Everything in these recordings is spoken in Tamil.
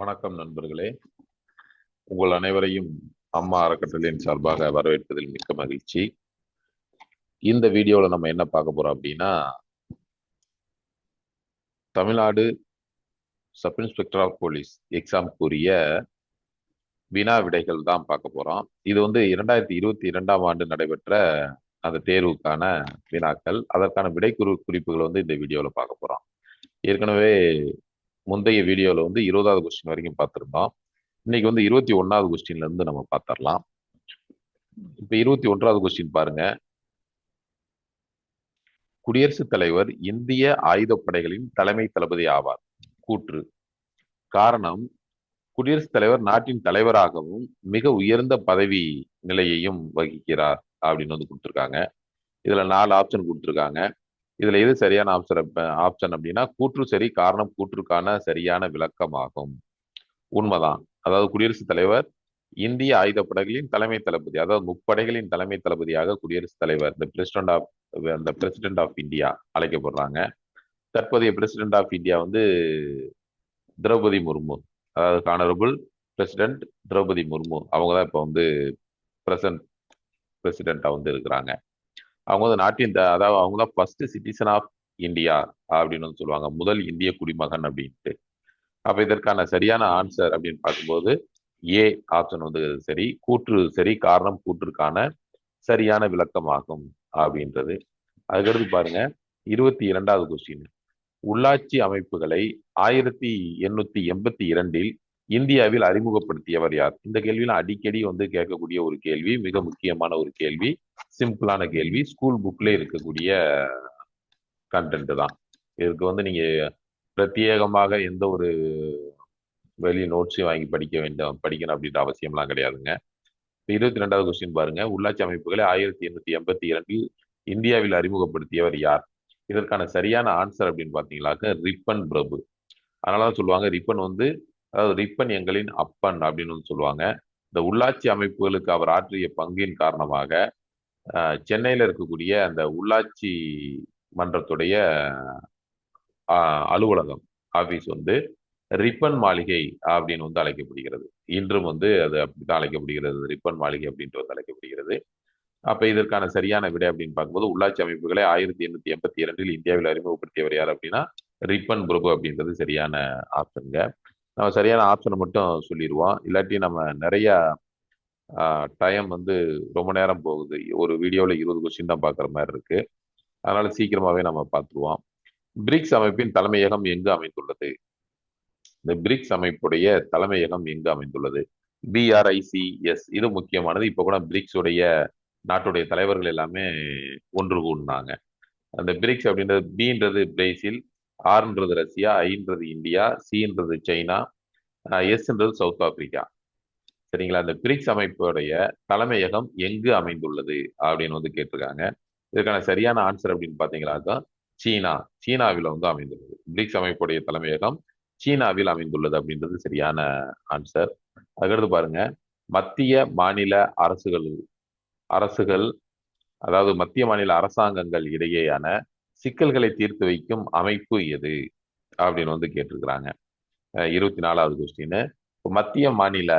வணக்கம் நண்பர்களே. உங்கள் அனைவரையும் அம்மா அறக்கட்டளையின் சார்பாக வரவேற்பதில் மிக்க மகிழ்ச்சி. இந்த வீடியோல நம்ம என்ன பார்க்க போறோம் அப்படின்னா, Tamil Nadu sub inspector of police எக்ஸாம்க்குரிய வினா விடைகள் தான் பார்க்க போறோம். இது 2022ஆம் ஆண்டு நடைபெற்ற அந்த தேர்வுக்கான வினாக்கள். அதற்கான விடை குறிப்புகள் இந்த வீடியோல பார்க்க போறோம். ஏற்கனவே முந்தைய வீடியோல 20வது கொஸ்டின் வரைக்கும் பார்த்திருந்தோம். இன்னைக்கு 21வது கொஸ்டின்ல இருந்து நம்ம பார்த்திடலாம். இப்ப 21வது கொஸ்டின் பாருங்க. குடியரசுத் தலைவர் இந்திய ஆயுதப்படைகளின் தலைமை தளபதி ஆவார். கூற்று. காரணம், குடியரசுத் தலைவர் நாட்டின் தலைவராகவும் மிக உயர்ந்த பதவி நிலையையும் வகிக்கிறார் அப்படின்னு கொடுத்துருக்காங்க. இதுல 4 ஆப்ஷன் கொடுத்துருக்காங்க. இதுல எது சரியான ஆப்ஷன் அப்படின்னா, கூற்று சரி. காரணம் கூற்றுக்கான சரியான விளக்கமாகும். உண்மைதான். அதாவது குடியரசுத் தலைவர் இந்திய ஆயுதப்படைகளின் தலைமை தளபதி, அதாவது முப்படைகளின் தலைமை தளபதியாக குடியரசுத் தலைவர் இந்த பிரசிடென்ட் ஆஃப் இந்தியா அழைக்கப்படுறாங்க. தற்போதைய president of India Droupadi Murmu, அதாவது ஹானரபிள் பிரசிடென்ட் திரௌபதி முர்மு. அவங்க தான் இப்போ பிரசன்ட் பிரசிடென்டா இருக்கிறாங்க. அவங்க நாட்டின் அதாவது அவங்க தான் ஃபர்ஸ்ட் சிட்டிசன் ஆஃப் இந்தியா அப்படின்னு சொல்லுவாங்க, முதல் இந்திய குடிமகன் அப்படின்ட்டு. அப்ப இதற்கான சரியான ஆன்சர் அப்படின்னு பார்க்கும்போது ஏ ஆப்ஷன் சரி. கூற்று சரி. காரணம் கூற்றுக்கான சரியான விளக்கமாகும் அப்படின்றது. அதுக்கடுத்து பாருங்க, 22வது கொஸ்டின். உள்ளாட்சி அமைப்புகளை 1882 இந்தியாவில் அறிமுகப்படுத்தியவர் யார்? இந்த கேள்வியில அடிக்கடி கேட்கக்கூடிய ஒரு கேள்வி, மிக முக்கியமான ஒரு கேள்வி, சிம்பிளான கேள்வி, ஸ்கூல் புக்ல இருக்கக்கூடிய கண்டென்ட் தான். இதுக்கு நீங்க பிரத்யேகமாக எந்த ஒரு வெளி நோட்ஸையும் வாங்கி படிக்கணும் அப்படின்ற அவசியம்லாம் கிடையாதுங்க. 22வது கொஸ்டின் பாருங்க. உள்ளாட்சி அமைப்புகளை 1882 இந்தியாவில் அறிமுகப்படுத்தியவர் யார்? இதற்கான சரியான ஆன்சர் அப்படின்னு பாத்தீங்கன்னாக்க ரிப்பன் பிரபு. அதனாலதான் சொல்லுவாங்க ரிப்பன் அதாவது ரிப்பன் எங்களின் அப்பன் அப்படின்னு சொல்லுவாங்க. இந்த உள்ளாட்சி அமைப்புகளுக்கு அவர் ஆற்றிய பங்கின் காரணமாக சென்னையில இருக்கக்கூடிய அந்த உள்ளாட்சி மன்றத்துடைய அலுவலகம் ஆபீஸ் ரிப்பன் மாளிகை அப்படின்னு அழைக்கப்படுகிறது. இன்றும் அது அப்படித்தான் அழைக்கப்படுகிறது. ரிப்பன் மாளிகை அப்படின்ட்டு அழைக்கப்படுகிறது. அப்ப இதற்கான சரியான விடை அப்படின்னு பார்க்கும்போது, உள்ளாட்சி அமைப்புகளை 1882 இந்தியாவில் அறிமுகப்படுத்தியவர் யார் அப்படின்னா ரிப்பன் பிரபு அப்படின்றது சரியான ஆப்ஷனுங்க. நம்ம சரியான ஆப்ஷனை மட்டும் சொல்லிடுவோம், இல்லாட்டி நம்ம நிறைய டைம் ரொம்ப நேரம் போகுது. ஒரு வீடியோவில் 20 கொஸ்டின் தான் பார்க்குற மாதிரி இருக்கு. அதனால சீக்கிரமாவே நம்ம பார்த்துருவோம். பிரிக்ஸ் அமைப்பின் தலைமையகம் எங்கு அமைந்துள்ளது? இந்த பிரிக்ஸ் அமைப்புடைய தலைமையகம் எங்கு அமைந்துள்ளது? BRICS. இது முக்கியமானது. இப்போ கூட பிரிக்ஸ் உடைய நாட்டுடைய தலைவர்கள் எல்லாமே ஒன்று கூடினாங்க. அந்த பிரிக்ஸ் அப்படின்றது பின்றது பிரேசில், ஆர்ன்றது ரஷ்யா, ஐன்றது இந்தியா, சின்றது சைனா, எஸ்ன்றது சவுத் ஆப்பிரிக்கா. சரிங்களா? அந்த பிரிக்ஸ் அமைப்புடைய தலைமையகம் எங்கு அமைந்துள்ளது அப்படின்னு கேட்டிருக்காங்க. இதுக்கான சரியான ஆன்சர் அப்படின்னு பாத்தீங்கன்னாக்கா சீனாவில் அமைந்துள்ளது. பிரிக்ஸ் அமைப்புடைய தலைமையகம் சீனாவில் அமைந்துள்ளது அப்படின்றது சரியான ஆன்சர். அதுக்கடுத்து பாருங்க, மத்திய மாநில அரசுகள் அதாவது மத்திய மாநில அரசாங்கங்கள் இடையேயான சிக்கல்களை தீர்த்து வைக்கும் அமைப்பு எது அப்படின்னு கேட்டிருக்கிறாங்க. 24வது கொஸ்டின். மத்திய மாநில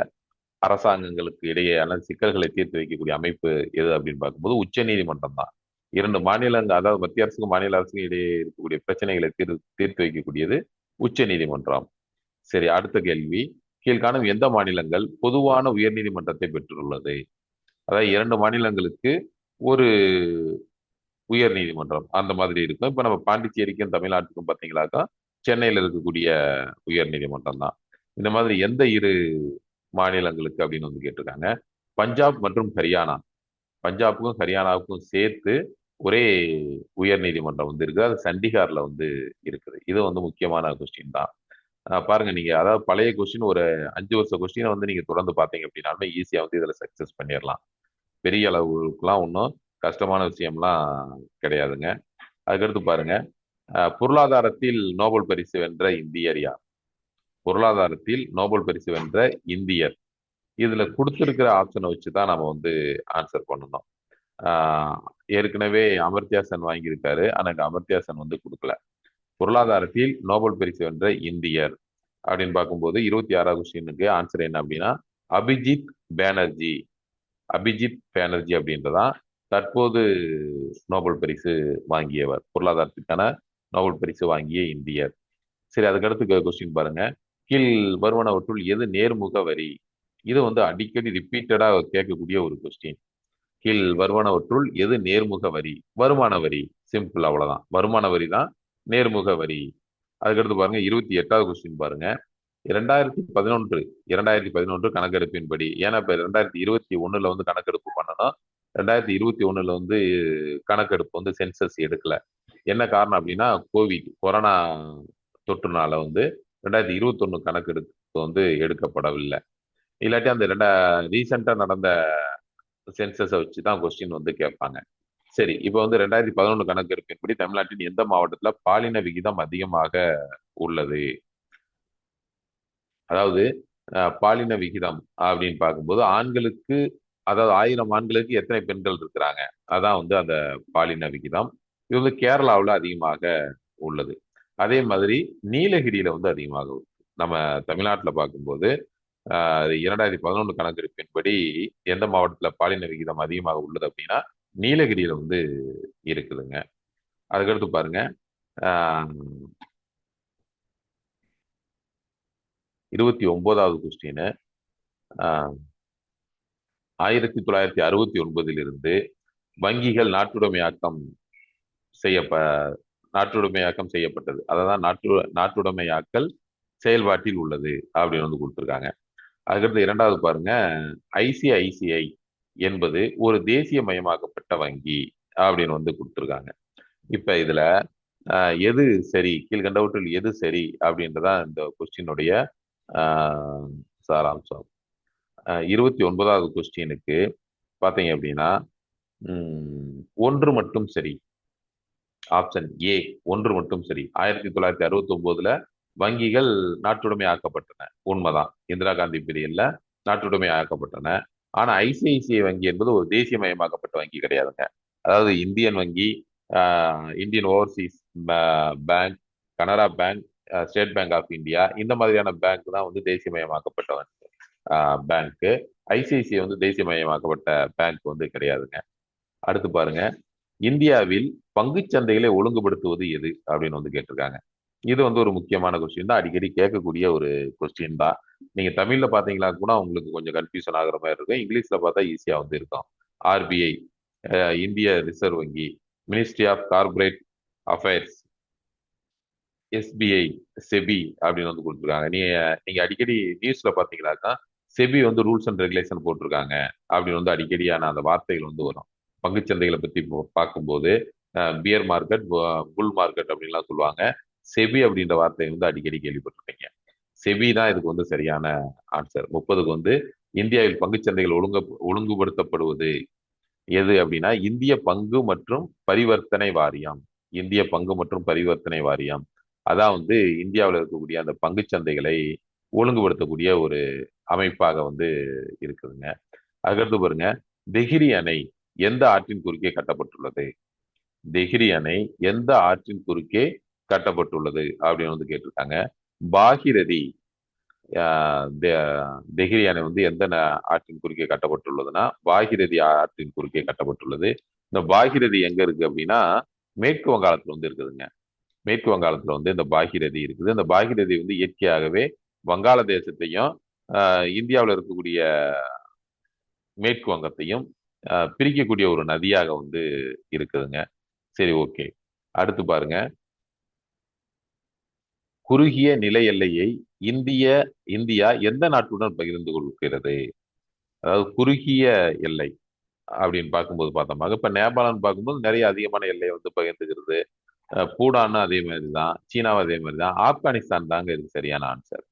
அரசாங்கங்களுக்கு இடையேயான சிக்கல்களை தீர்த்து வைக்கக்கூடிய அமைப்பு எது அப்படின்னு பார்க்கும்போது உச்ச நீதிமன்றம் தான். 2 மாநிலங்கள், அதாவது மத்திய அரசுக்கும் மாநில அரசுக்கும் இடையே இருக்கக்கூடிய பிரச்சனைகளை தீர்த்து வைக்கக்கூடியது உச்ச நீதிமன்றம். சரி, அடுத்த கேள்வி. கீழ்காணும் எந்த மாநிலங்கள் பொதுவான உயர் நீதிமன்றத்தை பெற்றுள்ளது? அதாவது 2 மாநிலங்களுக்கு ஒரு உயர் நீதிமன்றம் அந்த மாதிரி இருக்கும். இப்ப நம்ம பாண்டிச்சேரிக்கும் தமிழ்நாட்டுக்கும் பாத்தீங்கன்னாக்கா சென்னையில இருக்கக்கூடிய உயர் நீதிமன்றம் தான். இந்த மாதிரி எந்த 2 மாநிலங்களுக்கு அப்படின்னு கேட்டிருக்காங்க? பஞ்சாப் மற்றும் ஹரியானா. பஞ்சாபுக்கும் ஹரியானாவுக்கும் சேர்த்து ஒரே உயர் நீதிமன்றம் இருக்கு. அது சண்டிகார்ல இருக்குது. இது முக்கியமான கொஸ்டின் தான். பாருங்க, நீங்க அதாவது பழைய கொஸ்டின் ஒரு 5 வருஷ கொஸ்டினை நீங்க தொடர்ந்து பார்த்தீங்க அப்படின்னாலுமே ஈஸியா இதுல சக்சஸ் பண்ணிடலாம். பெரிய அளவுக்குலாம் ஒன்றும் கஷ்டமான விஷயம்லாம் கிடையாதுங்க. அதுக்கடுத்து பாருங்க, பொருளாதாரத்தில் நோபல் பரிசு வென்ற இந்தியர் யார்? பொருளாதாரத்தில் நோபல் பரிசு வென்ற இந்தியர். இதுல கொடுத்திருக்கிற ஆப்ஷனை வச்சுதான் நம்ம ஆன்சர் பண்ணணும். ஏற்கனவே அமர்த்தியா சென் வாங்கியிருக்காரு, ஆனா அமர்த்தியா சென் கொடுக்கல. பொருளாதாரத்தில் நோபல் பரிசு வென்ற இந்தியர் அப்படின்னு பார்க்கும்போது 26வது கொஸ்டினுக்கு ஆன்சர் என்ன அப்படின்னா அபிஜித் பேனர்ஜி. அபிஜித் பேனர்ஜி அப்படின்றதான் தற்போது நோபல் பரிசு வாங்கியவர், பொருளாதாரத்துக்கான நோபல் பரிசு வாங்கிய இந்தியர். சரி, அதுக்கடுத்து கொஸ்டின் பாருங்க. கீழ் வருவனவற்றுள் எது நேர்முக வரி? இது வந்து அடிக்கடி ரிப்பீட்டடா கேட்கக்கூடிய ஒரு கொஸ்டின். கீழ் வருவனவற்றுள் எது நேர்முக வரி? வருமான வரி. சிம்பிள், அவ்வளவுதான். வருமான வரி தான் நேர்முக வரி. அதுக்கடுத்து பாருங்க 28வது கொஸ்டின் பாருங்க. 2011 2011 கணக்கெடுப்பின்படி, ஏன்னா இப்ப 2021 வந்து கணக்கெடுப்பு பண்ணணும். 2021 வந்து கணக்கெடுப்பு வந்து சென்சஸ் எடுக்கல. என்ன காரணம் அப்படின்னா கொரோனா தொற்றுனால வந்து 2021 கணக்கெடுப்பு வந்து எடுக்கப்படவில்லை. இல்லாட்டி அந்த ரீசெண்டா நடந்த சென்சஸை வச்சு தான் கொஸ்டின் வந்து கேட்பாங்க. சரி, இப்போ வந்து 2011 கணக்கெடுப்பின்படி தமிழ்நாட்டின் எந்த மாவட்டத்துல பாலின விகிதம் அதிகமாக உள்ளது? அதாவது பாலின விகிதம் அப்படின்னு பார்க்கும்போது ஆண்களுக்கு, அதாவது 1000 ஆண்களுக்கு எத்தனை பெண்கள் இருக்கிறாங்க, அதான் வந்து அந்த பாலின விகிதம். இது வந்து கேரளாவில் அதிகமாக உள்ளது. அதே மாதிரி நீலகிரியில வந்து அதிகமாக உள்ளது. நம்ம தமிழ்நாட்டில் பார்க்கும்போது 2011 கணக்கெடுப்பின்படி எந்த மாவட்டத்துல பாலின விகிதம் அதிகமாக உள்ளது அப்படின்னா நீலகிரியில வந்து இருக்குதுங்க. அதுக்கடுத்து பாருங்க, ஆஹ் 29வது கொஸ்டின். 1969 வங்கிகள் செய்யப்ப நாட்டுடைமையாக்கம் செய்யப்பட்டது. அதான் நாட்டுடைமையாக்கல் செயல்பாட்டில் உள்ளது அப்படின்னு வந்து கொடுத்துருக்காங்க. அதுக்கடுத்து இரண்டாவது பாருங்க, ஐசிஐசிஐ என்பது ஒரு தேசிய மயமாக்கப்பட்ட வங்கி அப்படின்னு வந்து கொடுத்துருக்காங்க. இப்ப இதுல எது சரி, கீழ்கண்டவற்றில் எது சரி அப்படின்றதான் இந்த கொஸ்டினுடைய சாராம்சம். 29வது கொஸ்டினுக்கு பாத்தீங்க அப்படின்னா ஒன்று மட்டும் சரி. ஆப்ஷன் ஏ, ஒன்று மட்டும் சரி. 1969 வங்கிகள் நாட்டுடைமை ஆக்கப்பட்டன, உண்மைதான். இந்திரா காந்தி பீரியட்ல நாட்டுடைமை ஆக்கப்பட்டன. ஆனா ஐசிஐசிஐ வங்கி என்பது ஒரு தேசியமயமாக்கப்பட்ட வங்கி கிடையாதுங்க. அதாவது இந்தியன் வங்கி, Indian Overseas bank, Canara bank, State Bank of India, இந்த மாதிரியான பேங்க் தான் வந்து தேசியமயமாக்கப்பட்ட பேங்க். ஐசிஐசிஐ வந்து தேசியமயமாக்கப்பட்ட பேங்க் வந்து கிடையாதுங்க. அடுத்து பாருங்க, இந்தியாவில் பங்குச்சந்தைகளை ஒழுங்குபடுத்துவது எது அப்படின்னு வந்து கேட்டிருக்காங்க. இது வந்து ஒரு முக்கியமான கொஸ்டின் தான், அடிக்கடி கேட்கக்கூடிய ஒரு கொஸ்டின் தான். நீங்க தமிழ்ல பாத்தீங்களா கூட உங்களுக்கு கொஞ்சம் கன்ஃபியூஷன் ஆகுற மாதிரி இருக்கும். இங்கிலீஷ்ல பார்த்தா ஈஸியா வந்து இருக்கும். ஆர்பிஐ, இந்திய ரிசர்வ் வங்கி, ministry of corporate affairs, SBI, SEBI அப்படின்னு வந்து கொடுத்துருக்காங்க. நீங்க அடிக்கடி நியூஸ்ல பாத்தீங்கன்னாக்கா செபி வந்து ரூல்ஸ் அண்ட் ரெகுலேஷன் போட்டிருக்காங்க அப்படின்னு வந்து அடிக்கடியான அந்த வார்த்தைகள் வந்து வரும். பங்குச்சந்தைகளை பத்தி பார்க்கும்போது பியர் மார்க்கெட், புல் மார்க்கெட் அப்படின்லாம் சொல்லுவாங்க. செபி அப்படின்ற வார்த்தையை வந்து அடிக்கடி கேள்விப்பட்டிருப்பீங்க. செபி தான் இதுக்கு வந்து சரியான ஆன்சர். 30க்கு வந்து இந்தியாவில் பங்குச்சந்தைகள் ஒழுங்குபடுத்தப்படுவது எது அப்படின்னா இந்திய பங்கு மற்றும் பரிவர்த்தனை வாரியம். இந்திய பங்கு மற்றும் பரிவர்த்தனை வாரியம் அதான் வந்து இந்தியாவில் இருக்கக்கூடிய அந்த பங்குச்சந்தைகளை ஒழுங்குபடுத்தக்கூடிய ஒரு அமைப்பாக வந்து இருக்குதுங்க. அதுக்கடுத்து பாருங்க, திகிரி அணை எந்த ஆற்றின் குறுக்கே கட்டப்பட்டுள்ளது? திகிரி அணை எந்த ஆற்றின் குறுக்கே கட்டப்பட்டுள்ளது அப்படின்னு வந்து கேட்டிருக்காங்க. பாகிரதி, திகிரி அணை வந்து எந்த ஆற்றின் குறுக்கே கட்டப்பட்டுள்ளதுன்னா பாகிரதி ஆற்றின் குறுக்கே கட்டப்பட்டுள்ளது. இந்த பாகிரதி எங்க இருக்கு அப்படின்னா மேற்கு வங்காளத்துல வந்து இருக்குதுங்க. மேற்கு வங்காளத்துல வந்து இந்த பாகிரதி இருக்குது. இந்த பாகிரதி வந்து இயற்கையாகவே வங்காளதேசத்தையும் இந்தியாவில் இருக்கக்கூடிய மேற்கு வங்கத்தையும் பிரிக்கக்கூடிய ஒரு நதியாக வந்து இருக்குதுங்க. சரி, ஓகே. அடுத்து பாருங்க, குறுகிய நில எல்லையை இந்தியா எந்த நாட்டுடன் பகிர்ந்து கொள்கிறது? அதாவது குறுகிய எல்லை அப்படின்னு பார்க்கும்போது பார்த்தோமாக இப்ப நேபாளம்னு பார்க்கும்போது நிறைய அதிகமான எல்லையை வந்து பகிர்ந்துக்கிறது. பூடான்னு அதே மாதிரி தான், சீனாவும் அதே மாதிரி தான், ஆப்கானிஸ்தான் தாங்க இதுக்கு சரியான ஆன்சர்.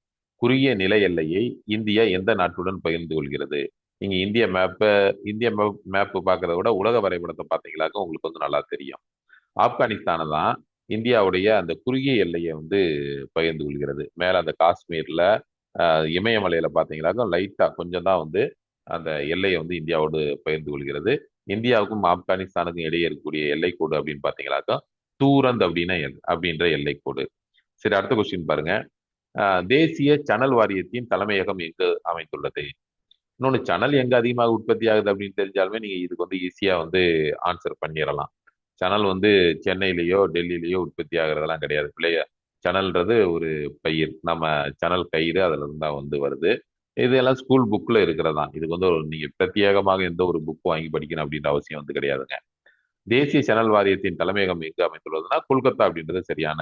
குறுகிய நில எல்லையை இந்தியா எந்த நாட்டுடன் பகிர்ந்து கொள்கிறது? நீங்க இந்திய மேப்பு பார்க்கறத விட உலக வரைபடத்தை பார்த்தீங்களாக்க உங்களுக்கு வந்து நல்லா தெரியும். ஆப்கானிஸ்தானை தான் இந்தியாவுடைய அந்த குறுகிய எல்லையை வந்து பகிர்ந்து கொள்கிறது. மேல அந்த காஷ்மீர்ல இமயமலையில பார்த்தீங்களாக்க லைட்டா கொஞ்சம் தான் வந்து அந்த எல்லையை வந்து இந்தியாவோடு பகிர்ந்து கொள்கிறது. இந்தியாவுக்கும் ஆப்கானிஸ்தானுக்கும் இடையே இருக்கக்கூடிய எல்லைக்கோடு அப்படின்னு பார்த்தீங்களாக்கா தூரந்த் அப்படின்ற எல்லைக்கோடு. சரி, அடுத்த கொஸ்டின் பாருங்க. தேசிய சணல் வாரியத்தின் தலைமையகம் எங்கு அமைந்துள்ளது? இன்னொன்னு, சணல் எங்க அதிகமாக உற்பத்தி ஆகுது அப்படின்னு தெரிஞ்சாலுமே நீங்க இதுக்கு வந்து ஈஸியா வந்து ஆன்சர் பண்ணிடலாம். சணல் வந்து சென்னையிலேயோ டெல்லியிலேயோ உற்பத்தி ஆகுறதெல்லாம் கிடையாது. சணல்ன்றது ஒரு பயிர். நம்ம சணல் கயிறு அதுல இருந்தா வந்து வருது. இது எல்லாம் ஸ்கூல் புக்ல இருக்கிறதா. இதுக்கு வந்து நீங்க பிரத்யேகமாக எந்த ஒரு புக் வாங்கி படிக்கணும் அப்படின்ற அவசியம் வந்து கிடையாதுங்க. தேசிய சணல் வாரியத்தின் தலைமையகம் எங்கு அமைந்துள்ளதுன்னா கொல்கத்தா அப்படின்றது சரியான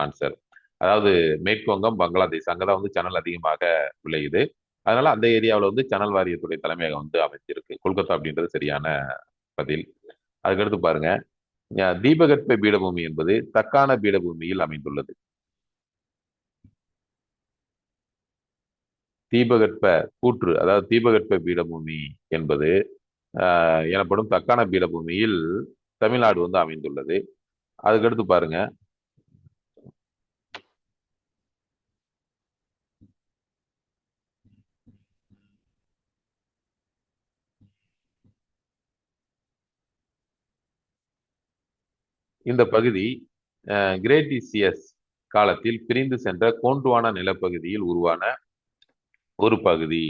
ஆன்சர். அதாவது மேற்கு வங்கம், பங்களாதேஷ் அங்கதான் வந்து சணல் அதிகமாக விளையுது. அதனால அந்த ஏரியாவில் வந்து சணல் வாரியத்துடைய தலைமையகம் வந்து அமைஞ்சிருக்கு. கொல்கத்தா அப்படின்றது சரியான பதில். அதுக்கடுத்து பாருங்க, தீபகற்ப பீடபூமி என்பது தக்கான பீடபூமியில் அமைந்துள்ளது. தீபகற்ப கூற்று, அதாவது தீபகற்ப பீடபூமி என்பது எனப்படும் தக்கான பீடபூமியில் தமிழ்நாடு வந்து அமைந்துள்ளது. அதுக்கடுத்து பாருங்க, இந்த பகுதி கிரேட்டிசியஸ் காலத்தில் பிரிந்து சென்ற கோண்டுவானா நிலப்பகுதியில் உருவான ஒரு பகுதி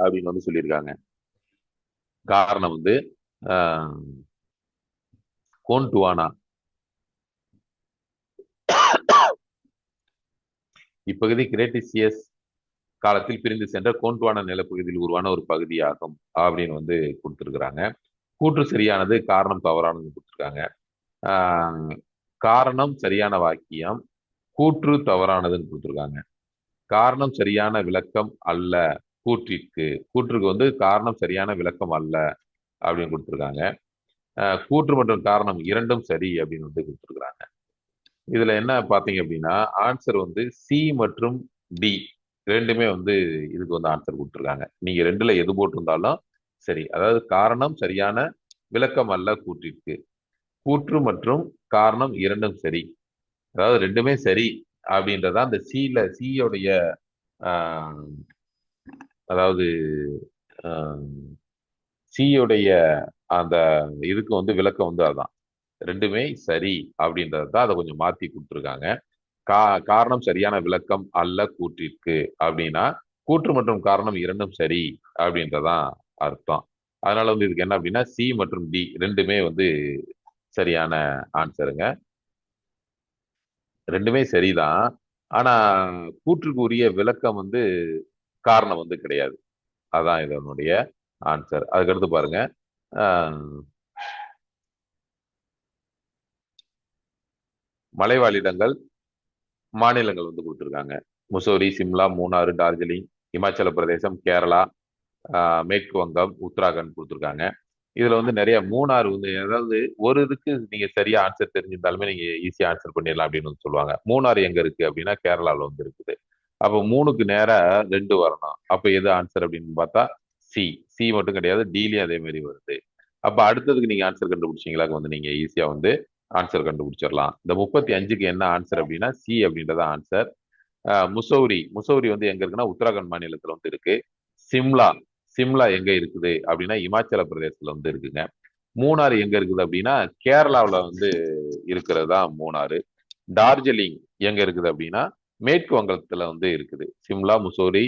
அப்படின்னு வந்து சொல்லியிருக்காங்க. காரணம் வந்து அஹ், கோண்டுவானா இப்பகுதி கிரேட்டிசியஸ் காலத்தில் பிரிந்து சென்ற கோண்டுவானா நிலப்பகுதியில் உருவான ஒரு பகுதியாகும் அப்படின்னு வந்து கொடுத்துருக்குறாங்க. கூற்று சரியானது, காரணம் தவறானது கொடுத்துருக்காங்க. ஆஹ் காரணம் சரியான வாக்கியம், கூற்று தவறானதுன்னு கொடுத்துருக்காங்க. காரணம் சரியான விளக்கம் அல்ல கூற்றிற்கு. கூற்றுக்கு வந்து காரணம் சரியான விளக்கம் அல்ல அப்படின்னு கொடுத்துருக்காங்க. கூற்று மற்றும் காரணம் இரண்டும் சரி அப்படின்னு வந்து கொடுத்துருக்காங்க. இதுல என்ன பாத்தீங்க அப்படின்னா, ஆன்சர் வந்து சி மற்றும் டி ரெண்டுமே வந்து இதுக்கு வந்து ஆன்சர் கொடுத்துருக்காங்க. நீங்க ரெண்டுல எது போட்டிருந்தாலும் சரி. அதாவது காரணம் சரியான விளக்கம் அல்ல கூற்றிற்கு, கூற்று மற்றும் காரணம் இரண்டும் சரி, அதாவது ரெண்டுமே சரி அப்படின்றதா அந்த சியோடைய அதாவது சியோடைய அந்த இதுக்கு வந்து விளக்கம் வந்து அதுதான், ரெண்டுமே சரி அப்படின்றது தான். அதை கொஞ்சம் மாத்தி கொடுத்துருக்காங்க. காரணம் சரியான விளக்கம் அல்ல கூற்றிற்கு அப்படின்னா கூற்று மற்றும் காரணம் இரண்டும் சரி அப்படின்றதான் அர்த்தம். அதனால வந்து இதுக்கு என்ன அப்படின்னா சி மற்றும் டி ரெண்டுமே வந்து சரியான ஆன்சருங்க. ரெண்டுமே சரிதான். ஆனா கூற்றுக்கு உரிய விளக்கம் வந்து காரணம் வந்து கிடையாது. அதான் இதனுடைய ஆன்சர். அதுக்கடுத்து பாருங்க, மலைவாழிடங்கள் மாநிலங்கள் வந்து கொடுத்துருக்காங்க. முசோரி, சிம்லா, மூணாறு, டார்ஜிலிங், இமாச்சல பிரதேசம், கேரளா, மேற்கு வங்கம், உத்தராகண்ட் கொடுத்துருக்காங்க. இதுல வந்து நிறைய மூணாறு வந்து, அதாவது ஒரு இதுக்கு நீங்க சரியா ஆன்சர் தெரிஞ்சிருந்தாலுமே நீங்க ஈஸியா ஆன்சர் பண்ணிடலாம் அப்படின்னு வந்து சொல்லுவாங்க. மூணாறு எங்க இருக்கு அப்படின்னா கேரளாவில் வந்து இருக்குது. அப்போ மூணுக்கு நேரா ரெண்டு வரணும். அப்ப எது ஆன்சர் அப்படின்னு பார்த்தா சி. சி மட்டும் கிடையாது, டீலயும் அதே மாதிரி வருது. அப்ப அடுத்ததுக்கு நீங்க ஆன்சர் கண்டுபிடிச்சீங்களா வந்து நீங்க ஈஸியா வந்து ஆன்சர் கண்டுபிடிச்சிடலாம். இந்த 35க்கு என்ன ஆன்சர் அப்படின்னா சி அப்படின்றத ஆன்சர். முசௌரி வந்து எங்க இருக்குன்னா உத்தராகண்ட் மாநிலத்துல வந்து இருக்கு. சிம்லா சிம்லா எங்க இருக்குது அப்படின்னா இமாச்சல பிரதேசத்துல வந்து இருக்குங்க. மூணாறு எங்க இருக்குது அப்படின்னா கேரளாவில் வந்து இருக்கிறது தான் மூணாறு. டார்ஜிலிங் எங்க இருக்குது அப்படின்னா மேற்கு வங்கத்துல வந்து இருக்குது. சிம்லா, முசோரி,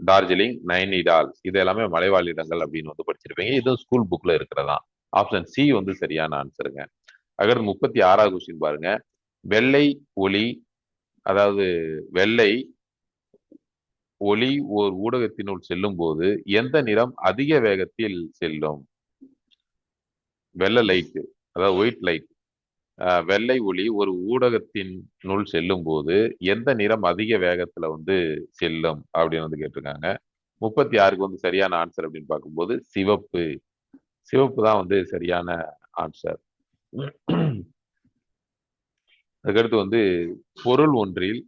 டார்ஜிலிங், நைனிடால் இது எல்லாமே மலைவாழ் இடங்கள் அப்படின்னு வந்து படிச்சிருப்பீங்க. இதுவும் ஸ்கூல் புக்ல இருக்கிறதா. ஆப்ஷன் சி வந்து சரியான ஆன்சருங்க. அதாவது 36வது கொஸ்டின் பாருங்க. வெள்ளை ஒளி, அதாவது வெள்ளை ஒளி ஓர் ஊடகத்தினுள் செல்லும் போது எந்த நிறம் அதிக வேகத்தில் செல்லும்? வெள்ளை லைட், அதாவது ஒயிட் லைட், வெள்ளை ஒளி ஒரு ஊடகத்தினுள் செல்லும் போது எந்த நிறம் அதிக வேகத்துல வந்து செல்லும் அப்படின்னு வந்து கேட்டிருக்காங்க. 36க்கு வந்து சரியான ஆன்சர் அப்படின்னு பார்க்கும்போது சிவப்பு. சிவப்பு தான் வந்து சரியான ஆன்சர். அதுக்கடுத்து வந்து பொருள் ஒன்றில்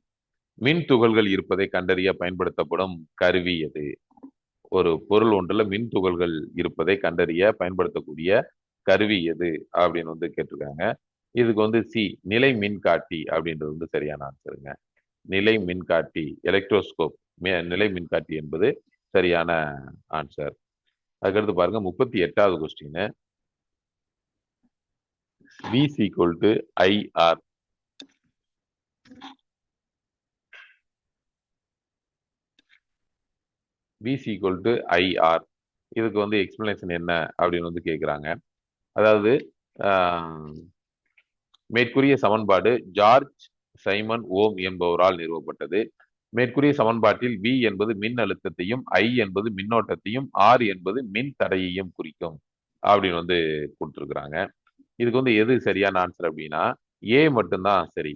மின் துகள்கள் இருப்பதை கண்டறிய பயன்படுத்தப்படும் கருவி எது? ஒரு பொருள் ஒன்றுல மின் துகள்கள் இருப்பதை கண்டறிய பயன்படுத்தக்கூடிய கருவி எது அப்படின்னு வந்து கேட்டிருக்காங்க. இதுக்கு வந்து சி, நிலை மின்காட்டி அப்படின்றது வந்து சரியான ஆன்சருங்க. நிலை மின்காட்டி, எலக்ட்ரோஸ்கோப், நிலை மின்காட்டி என்பது சரியான ஆன்சர். அதுக்கடுத்து பாருங்க 38வது கொஸ்டின். V = IR. பிசி ஈக்குவல் டு ஐஆர். இதுக்கு வந்து எக்ஸ்பிளனேஷன் என்ன அப்படின்னு வந்து கேட்குறாங்க. அதாவது மேற்கூறிய சமன்பாடு ஜார்ஜ் சைமன் ஓம் என்பவரால் நிறுவப்பட்டது. மேற்கூறிய சமன்பாட்டில் V என்பது மின் அழுத்தத்தையும், I என்பது மின்னோட்டத்தையும், R என்பது மின் தடையையும் குறிக்கும் அப்படின்னு வந்து கொடுத்துருக்குறாங்க. இதுக்கு வந்து எது சரியான ஆன்சர் அப்படின்னா ஏ மட்டும்தான் சரி.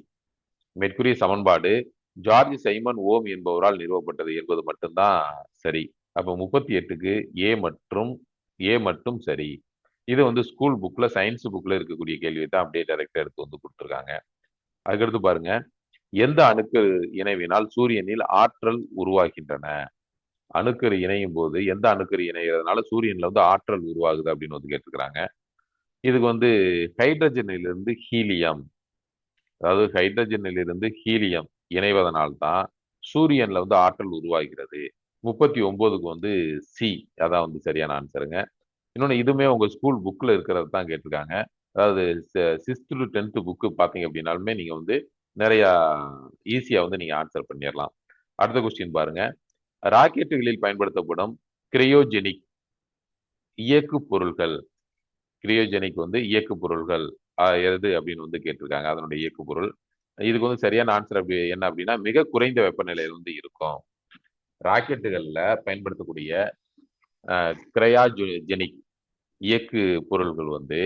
மேற்கூறிய சமன்பாடு ஜார்ஜ் சைமன் ஓம் என்பவரால் நிறுவப்பட்டது என்பது மட்டும்தான் சரி. அப்போ 38க்கு ஏ மட்டும் சரி. இது வந்து ஸ்கூல் புக்ல, சயின்ஸ் புக்ல இருக்கக்கூடிய கேள்வியை தான் அப்படியே டைரக்டா எடுத்து வந்து கொடுத்துருக்காங்க. அதுக்கடுத்து பாருங்க, எந்த அணுக்கள் இணைவினால் சூரியனில் ஆற்றல் உருவாகின்றன? அணுக்கரு இணையும் போது எந்த அணுக்கரு இணைகிறதுனால சூரியன்ல வந்து ஆற்றல் உருவாகுது அப்படின்னு வந்து கேட்டுக்கிறாங்க. இதுக்கு வந்து ஹைட்ரஜனிலிருந்து ஹீலியம், அதாவது ஹைட்ரஜனிலிருந்து ஹீலியம் இணைவதனால்தான் சூரியன்ல வந்து ஆற்றல் உருவாகிறது. 39க்கு வந்து சி, அதான் வந்து சரியான ஆன்சருங்க. இன்னொன்று இதுவுமே உங்க ஸ்கூல் புக்கில் இருக்கிறது தான் கேட்டிருக்காங்க. அதாவது 6th to 10th புக்கு பார்த்தீங்க அப்படின்னாலுமே நீங்கள் வந்து நிறையா ஈஸியாக வந்து நீங்கள் ஆன்சர் பண்ணிடலாம். அடுத்த கொஸ்டின் பாருங்க, ராக்கெட்டுகளில் பயன்படுத்தப்படும் கிரையோஜெனிக் இயக்கு பொருள்கள். கிரையோஜெனிக் வந்து இயக்கு பொருள்கள் எது அப்படின்னு வந்து கேட்டிருக்காங்க, அதனுடைய இயக்கு பொருள். இதுக்கு வந்து சரியான ஆன்சர் அப்படி என்ன அப்படின்னா மிக குறைந்த வெப்பநிலையில் வந்து இருக்கும். ராக்கெட்டுகளில் பயன்படுத்தக்கூடிய கிரையாஜெனிக் இயக்கு பொருள்கள் வந்து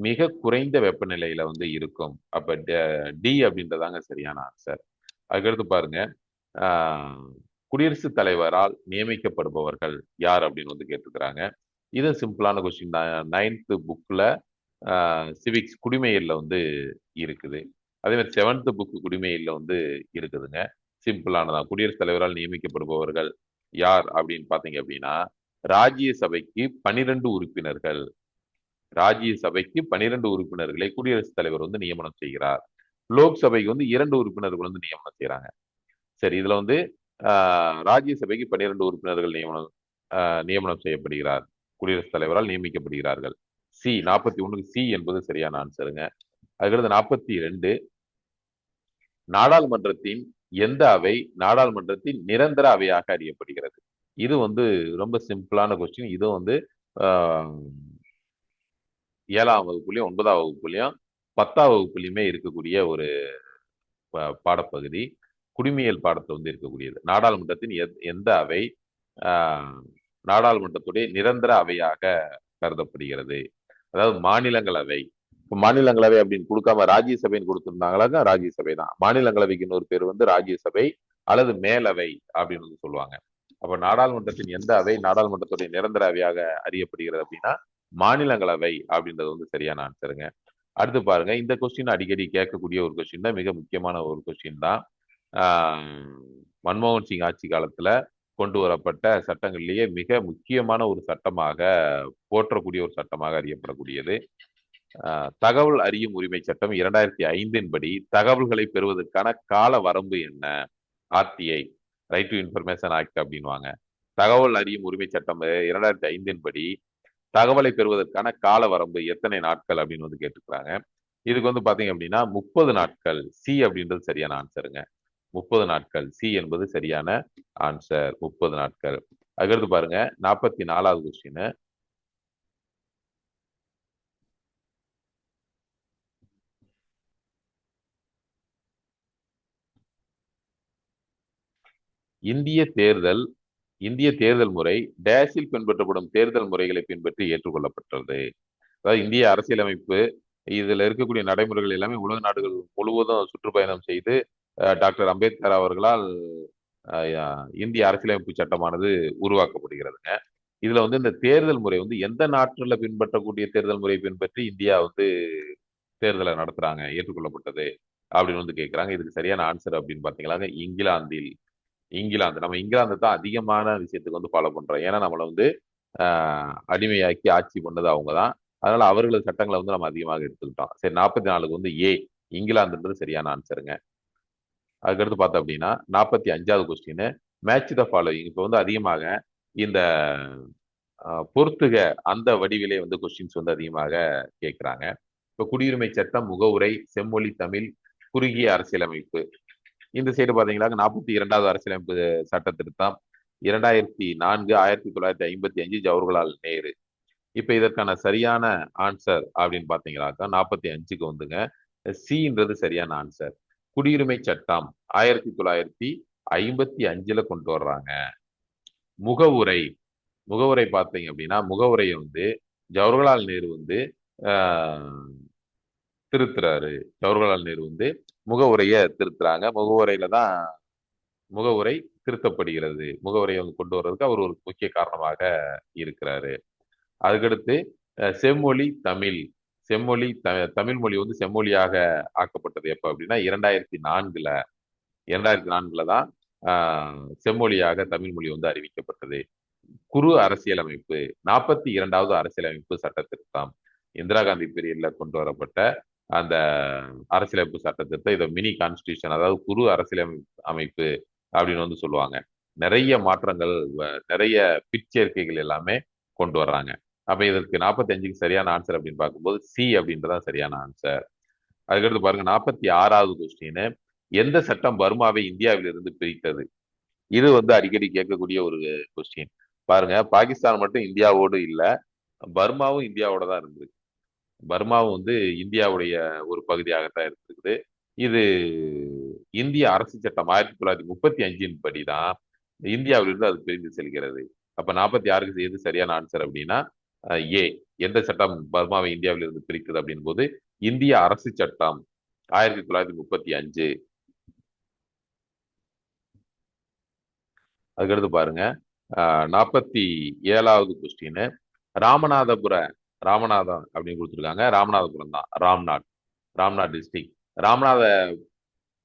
மிக குறைந்த வெப்பநிலையில வந்து இருக்கும். அப்ப டி அப்படின்றதாங்க சரியான ஆன்சர். அதுக்கடுத்து பாருங்க, குடியரசுத் தலைவரால் நியமிக்கப்படுபவர்கள் யார் அப்படின்னு வந்து கேட்டுக்கிறாங்க. இது சிம்பிளான கொஸ்டின் தான். 9th புக்ல சிவிக்ஸ் குடிமையில வந்து இருக்குது. அதே மாதிரி 7th புக் குடிமையில வந்து இருக்குதுங்க. சிம்பிளானதான். குடியரசுத் தலைவரால் நியமிக்கப்படுபவர்கள் யார் அப்படின்னு பாத்தீங்க அப்படின்னா ராஜ்யசபைக்கு 12 உறுப்பினர்கள். ராஜ்யசபைக்கு 12 உறுப்பினர்களை குடியரசுத் தலைவர் வந்து நியமனம் செய்கிறார். லோக்சபைக்கு வந்து 2 உறுப்பினர்கள் வந்து நியமனம் செய்யறாங்க. சரி, இதுல வந்து ராஜ்யசபைக்கு 12 உறுப்பினர்கள் நியமனம் செய்யப்படுகிறார், குடியரசுத் தலைவரால் நியமிக்கப்படுகிறார்கள். சி 41க்கு சி என்பது சரியான ஆன்சருங்க. அதுக்கடுத்து 42, நாடாளுமன்றத்தின் எந்த அவை நாடாளுமன்றத்தின் நிரந்தர அவையாக அறியப்படுகிறது? இது வந்து ரொம்ப சிம்பிளான கொஸ்டின். இது வந்து 7ஆம் வகுப்புலையும் 9ஆம் வகுப்புலையும் 10ஆம் வகுப்புலையுமே இருக்கக்கூடிய ஒரு பாடப்பகுதி. குடிமையியல் பாடத்தில் வந்து இருக்கக்கூடியது. நாடாளுமன்றத்தின் எந்த அவை நாடாளுமன்றத்துடைய நிரந்தர அவையாக கருதப்படுகிறது? அதாவது மாநிலங்களவை. மாநிலங்களவை அப்படின்னு கொடுக்காம ராஜ்யசபைன்னு கொடுத்திருந்தாங்களாங்க, ராஜ்யசபை தான். மாநிலங்களவைக்கு இன்னொரு பேர் வந்து ராஜ்யசபை அல்லது மேலவை அப்படின்னு வந்து சொல்லுவாங்க. அப்ப நாடாளுமன்றத்தின் எந்த அவை நாடாளுமன்றத்துடைய நிரந்தர அவையாக அறியப்படுகிறது அப்படின்னா மாநிலங்களவை அப்படின்றது வந்து சரியான ஆன்சருங்க. அடுத்து பாருங்க, இந்த கொஸ்டின் அடிக்கடி கேட்கக்கூடிய ஒரு கொஸ்டின் தான், மிக முக்கியமான ஒரு கொஸ்டின் தான். மன்மோகன் சிங் ஆட்சி காலத்துல கொண்டு வரப்பட்ட சட்டங்களிலேயே மிக முக்கியமான ஒரு சட்டமாக போற்றக்கூடிய ஒரு சட்டமாக அறியப்படக்கூடியது தகவல் அறியும் உரிமை சட்டம் 2005 படி தகவல்களை பெறுவதற்கான கால வரம்பு என்ன? RTI, right to information act அப்படின்வாங்க. தகவல் அறியும் உரிமை சட்டம் 2005 படி தகவலை பெறுவதற்கான கால வரம்பு எத்தனை நாட்கள் அப்படின்னு வந்து கேட்டுக்கிறாங்க. இதுக்கு வந்து பாத்தீங்க அப்படின்னா 30 நாட்கள். சி அப்படின்றது சரியான ஆன்சருங்க. 30 நாட்கள் சி என்பது சரியான ஆன்சர். 30 நாட்கள். அதுக்கடுத்து பாருங்க, 44வது கொஸ்டின். இந்திய தேர்தல் முறை டேஷில் பின்பற்றப்படும் தேர்தல் முறைகளை பின்பற்றி ஏற்றுக்கொள்ளப்பட்டது. அதாவது இந்திய அரசியலமைப்பு இதுல இருக்கக்கூடிய நடைமுறைகள் எல்லாமே உலக நாடுகள் முழுவதும் சுற்றுப்பயணம் செய்து டாக்டர் அம்பேத்கர் அவர்களால் இந்திய அரசியலமைப்பு சட்டமானது உருவாக்கப்படுகிறதுங்க. இதுல வந்து இந்த தேர்தல் முறை வந்து எந்த நாட்டில் பின்பற்றக்கூடிய தேர்தல் முறையை பின்பற்றி இந்தியா வந்து தேர்தலை நடத்துறாங்க, ஏற்றுக்கொள்ளப்பட்டது அப்படின்னு வந்து கேட்கிறாங்க. இதுக்கு சரியான ஆன்சர் அப்படின்னு பாத்தீங்கன்னாங்க இங்கிலாந்து. நம்ம இங்கிலாந்து தான் அதிகமான விஷயத்துக்கு வந்து ஃபாலோ பண்றோம். ஏன்னா நம்மளை வந்து அடிமையாக்கி ஆட்சி பண்ணது அவங்க தான். அதனால அவர்களது சட்டங்களை வந்து நம்ம அதிகமாக எடுத்துக்கிட்டோம். சரி, 44க்கு வந்து ஏ, இங்கிலாந்துன்றது சரியான ஆன்சருங்க. அதுக்கடுத்து பார்த்தோம் அப்படின்னா 45வது கொஸ்டின், மேட்ச் த ஃபாலோயிங். இப்போ வந்து அதிகமாக இந்த பொறுத்துக அந்த வடிவிலே வந்து கொஸ்டின்ஸ் வந்து அதிகமாக கேட்கிறாங்க. இப்போ குடியுரிமை சட்டம், முகவுரை, செம்மொழி தமிழ், குறுகிய அரசியலமைப்பு. இந்த சைடு பாத்தீங்கன்னா 42வது அரசியலமைப்பு சட்ட திருத்தம், 2004 1955 ஜவஹர்லால் நேரு. இப்ப இதற்கான சரியான ஆன்சர் அப்படின்னு பாத்தீங்கன்னாக்கா 45க்கு வந்துங்க சின்றது சரியான ஆன்சர். குடியுரிமை சட்டம் 1955ல கொண்டு வர்றாங்க. முகவுரை முகவுரை பார்த்தீங்க அப்படின்னா முகவுரையை வந்து ஜவஹர்லால் நேரு வந்து ஆஹ், திருத்துறாரு. ஜவஹர்லால் நேரு வந்து முகவுரையை திருத்துறாங்க. முகவுரையில தான் முகவுரை திருத்தப்படுகிறது. முகவுரையை வந்து கொண்டு வர்றதுக்கு அவர் ஒரு முக்கிய காரணமாக இருக்கிறாரு. அதுக்கடுத்து செம்மொழி தமிழ். தமிழ் மொழி வந்து செம்மொழியாக ஆக்கப்பட்டது எப்ப அப்படின்னா 2004ல தான் செம்மொழியாக தமிழ் மொழி வந்து அறிவிக்கப்பட்டது. குறு அரசியலமைப்பு 42வது அரசியலமைப்பு சட்ட திருத்தம். இந்திரா காந்தி பீரியட்ல கொண்டு வரப்பட்ட அந்த அரசியலமைப்பு சட்ட திருத்தம், இதை மினி கான்ஸ்டியூஷன், அதாவது குறு அரசியலமைப்பு அப்படின்னு வந்து சொல்லுவாங்க. நிறைய மாற்றங்கள், நிறைய பிற்சேர்க்கைகள் எல்லாமே கொண்டு வர்றாங்க. அப்ப இதற்கு 45க்கு சரியான ஆன்சர் அப்படின்னு பார்க்கும்போது சி அப்படின்றதான் சரியான ஆன்சர். அதுக்கடுத்து பாருங்க 46வது கொஸ்டின். எந்த சட்டம் பர்மாவை இந்தியாவிலிருந்து பிரித்தது? இது வந்து அடிக்கடி கேட்கக்கூடிய ஒரு கொஸ்டின். பாருங்க, பாகிஸ்தான் மட்டும் இந்தியாவோடு இல்ல, பர்மாவும் இந்தியாவோட தான் இருந்தது. பர்மாவும் வந்து இந்தியாவுடைய ஒரு பகுதியாகத்தான் இருந்திருக்குது. இது இந்திய அரசு சட்டம் 1935 படிதான் இந்தியாவிலிருந்து அது பிரிந்து செல்கிறது. அப்ப 46க்கு எது சரியான ஆன்சர் அப்படின்னா ஏ. எந்த சட்டம் பர்மாவை இந்தியாவிலிருந்து பிரித்தது அப்படின் போது இந்திய அரசு சட்டம் 1935. அதுக்கடுத்து பாருங்க 47வது கொஸ்டின். ராமநாதபுர ராமநாதம் அப்படின்னு கொடுத்துருக்காங்க. ராமநாதபுரம் தான், ராம்நாத் டிஸ்ட்ரிக்ட். ராமநாத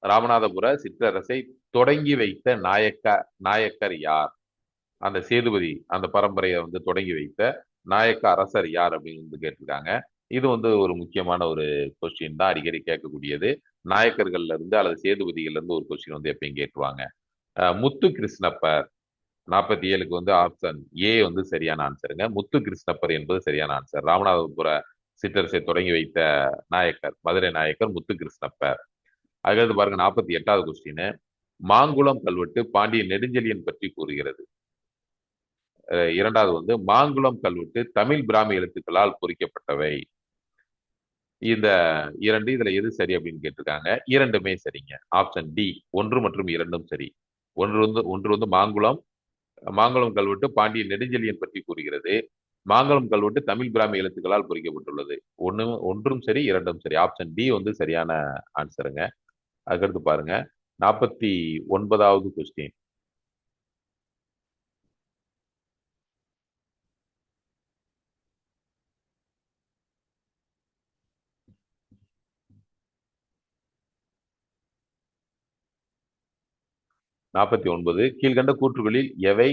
ராமநாதபுர சிற்றரசை தொடங்கி வைத்த நாயக்கர் யார்? அந்த சேதுபதி அந்த பரம்பரையை வந்து தொடங்கி வைத்த நாயக்க அரசர் யார் அப்படின்னு வந்து கேட்டிருக்காங்க. இது வந்து ஒரு முக்கியமான ஒரு கொஸ்டின் தான், அடிக்கடி கேட்கக்கூடியது. நாயக்கர்கள்ல இருந்து அல்லது சேதுபதிகள்ல இருந்து ஒரு கொஸ்டின் வந்து எப்பயும் கேட்டுருவாங்க. முத்து கிருஷ்ணப்பர் 47க்கு வந்து ஆப்ஷன் ஏ வந்து சரியான ஆன்சருங்க. முத்து கிருஷ்ணப்பர் என்பது சரியான ஆன்சர். ராமநாதபுர சிற்றரசை தொடங்கி வைத்த நாயக்கர், மதுரை நாயக்கர் முத்து கிருஷ்ணப்பர். அதுக்கடுத்து பாருங்க 48வது கொஸ்டின். மாங்குளம் கல்வெட்டு பாண்டிய நெடுஞ்செழியன் பற்றி கூறுகிறது. இரண்டாவது வந்து மாங்குளம் கல்வெட்டு தமிழ் பிராமி எழுத்துக்களால் பொறிக்கப்பட்டவை. இந்த இரண்டு இதுல எது சரி அப்படின்னு கேட்டிருக்காங்க. இரண்டுமே சரிங்க. ஆப்ஷன் டி, 1 மற்றும் 2ம் சரி. ஒன்று வந்து மாங்குளம் கல்வெட்டு பாண்டிய நெடுஞ்செழியன் பற்றி கூறுகிறது. மாங்குளம் கல்வெட்டு தமிழ் பிராமி எழுத்துக்களால் பொறிக்கப்பட்டுள்ளது. ஒன்றும் சரி, இரண்டும் சரி. ஆப்ஷன் டி வந்து சரியான ஆன்சருங்க. அதுக்கடுத்து பாருங்க 49வது கொஸ்டின். நாற்பத்தி ஒன்பது. கீழ்கண்ட கூற்றுகளில் எவை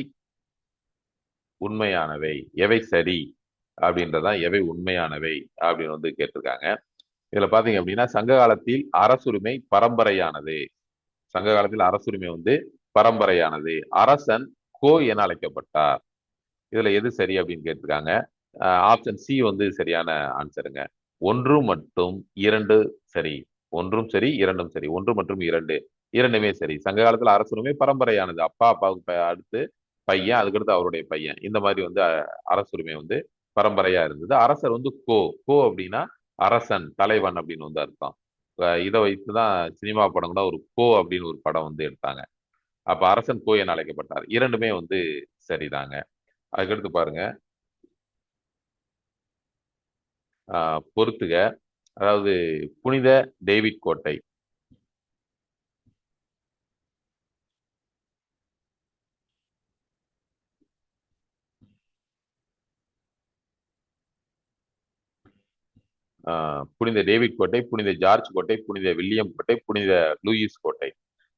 உண்மையானவை, எவை சரி அப்படின்றதான் எவை உண்மையானவை அப்படின்னு வந்து கேட்டிருக்காங்க. இதுல பாத்தீங்க அப்படின்னா சங்க காலத்தில் அரசுரிமை பரம்பரையானது. சங்க காலத்தில் அரசுரிமை வந்து பரம்பரையானது. அரசன் கோ என அழைக்கப்பட்டார். இதுல எது சரி அப்படின்னு கேட்டிருக்காங்க. ஆப்ஷன் சி வந்து சரியான ஆன்சருங்க. 1 மற்றும் 2 சரி. ஒன்றும் சரி, இரண்டும் சரி. 1 மற்றும் 2 இரண்டுமே சரி. சங்க காலத்துல அரசுரிமை பரம்பரையானது. அப்பாவுக்கு அடுத்து பையன், அதுக்கடுத்து அவருடைய பையன், இந்த மாதிரி வந்து அரசுரிமை வந்து பரம்பரையா இருந்தது. அரசர் வந்து கோ. கோ அப்படின்னா அரசன், தலைவன் அப்படின்னு வந்து அர்த்தம். இதை வைத்துதான் சினிமா படம் கூட ஒரு கோ அப்படின்னு ஒரு படம் வந்து எடுத்தாங்க. அப்ப அரசன் கோ என அழைக்கப்பட்டார். இரண்டுமே வந்து சரிதாங்க. அதுக்கடுத்து பாருங்க பொறுத்துக. அதாவது புனித டேவிட் கோட்டை. புனித டேவிட் கோட்டை, புனித ஜார்ஜ் கோட்டை, புனித வில்லியம் கோட்டை, புனித லூயிஸ் கோட்டை.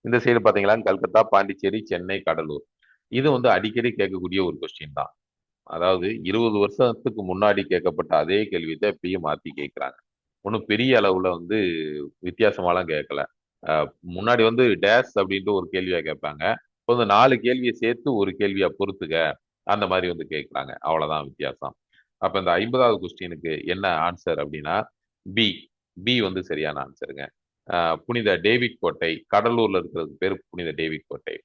இந்த சைடு பாத்தீங்களா கல்கத்தா, பாண்டிச்சேரி, சென்னை, கடலூர். இது வந்து அடிக்கடி கேட்கக்கூடிய ஒரு கொஸ்டின் தான். அதாவது 20 வருஷத்துக்கு முன்னாடி கேட்கப்பட்ட அதே கேள்வி தான் இப்பயும் மாத்தி கேட்கிறாங்க. ஒன்றும் பெரிய அளவுல வந்து வித்தியாசமாலாம் கேட்கல. அஹ் முன்னாடி வந்து டேஸ் அப்படின்ட்டு ஒரு கேள்வியா கேட்பாங்க. இப்போ வந்து 4 கேள்வியை சேர்த்து ஒரு கேள்வியா பொறுத்துக்க, அந்த மாதிரி வந்து கேட்குறாங்க. அவ்வளவுதான் வித்தியாசம். அப்ப இந்த 50வது கொஸ்டினுக்கு என்ன ஆன்சர் அப்படின்னா பி. பி வந்து சரியான ஆன்சருங்க. புனித டேவிட் கோட்டை, கடலூர்ல இருக்கிறது பேர் புனித டேவிட் கோட்டை.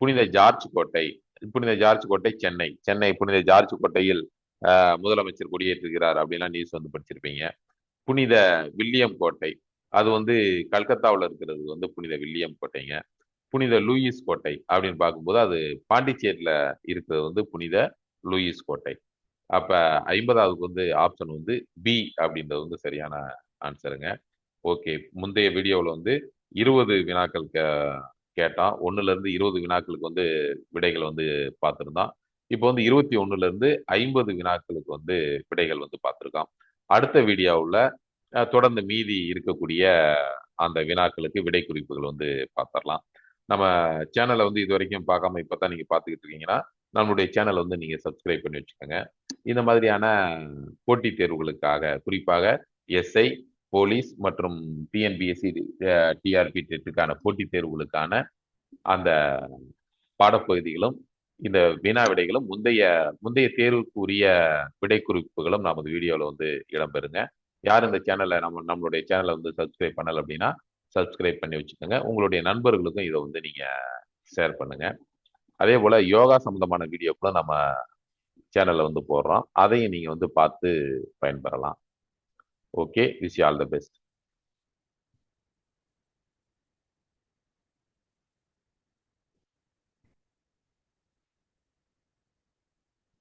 புனித ஜார்ஜ் கோட்டை புனித ஜார்ஜ் கோட்டை சென்னை, சென்னை புனித ஜார்ஜ் கோட்டையில் முதலமைச்சர் கொடியேற்றுகிறார் அப்படிலாம் நியூஸ் வந்து படிச்சிருப்பீங்க. புனித வில்லியம் கோட்டை, அது வந்து கல்கத்தாவில் இருக்கிறது வந்து புனித வில்லியம் கோட்டைங்க. புனித லூயிஸ் கோட்டை அப்படின்னு பார்க்கும்போது அது பாண்டிச்சேரியில இருக்கிறது வந்து புனித லூயிஸ் கோட்டை. அப்ப 50வதுக்கு வந்து ஆப்ஷன் வந்து பி அப்படின்றது வந்து சரியான ஆன்சருங்க. ஓகே, முந்தைய வீடியோவில் வந்து 20 வினாக்கள் கேட்டான். 1ல இருந்து 20 வினாக்களுக்கு வந்து விடைகள் வந்து பார்த்துருந்தான். இப்போ வந்து 21ல இருந்து 50 வினாக்களுக்கு வந்து விடைகள் வந்து பார்த்துருக்கான். அடுத்த வீடியோவில் தொடர்ந்து மீதி இருக்கக்கூடிய அந்த வினாக்களுக்கு விடை குறிப்புகள் வந்து பார்த்துடலாம். நம்ம சேனலை வந்து இது வரைக்கும் பார்க்காம இப்போ தான் நீங்கள் பார்த்துக்கிட்டு இருக்கீங்கன்னா நம்மளுடைய சேனலை வந்து நீங்கள் சப்ஸ்கிரைப் பண்ணி வச்சுக்கோங்க. இந்த மாதிரியான போட்டித் தேர்வுகளுக்காக குறிப்பாக எஸ்ஐ, போலீஸ் மற்றும் டிஎன்பிஎஸ்சி, டிஆர்பி டெட்டுக்கான போட்டித் தேர்வுகளுக்கான அந்த பாடப்பகுதிகளும் இந்த வினா விடைகளும் முந்தைய முந்தைய தேர்வுக்குரிய விடை குறிப்புகளும் நமது வீடியோவில் வந்து இடம்பெறுங்க. யார் இந்த சேனலை நம்மளுடைய சேனலை வந்து சப்ஸ்கிரைப் பண்ணல அப்படின்னா சப்ஸ்கிரைப் பண்ணி வச்சுக்கோங்க. உங்களுடைய நண்பர்களுக்கும் இதை வந்து நீங்க ஷேர் பண்ணுங்க. அதே போல யோகா சம்பந்தமான வீடியோக்களை நம்ம சேனல்ல வந்து போடுறோம். அதையும் நீங்க வந்து பார்த்து பயன்பெறலாம். Okay, wish all the best.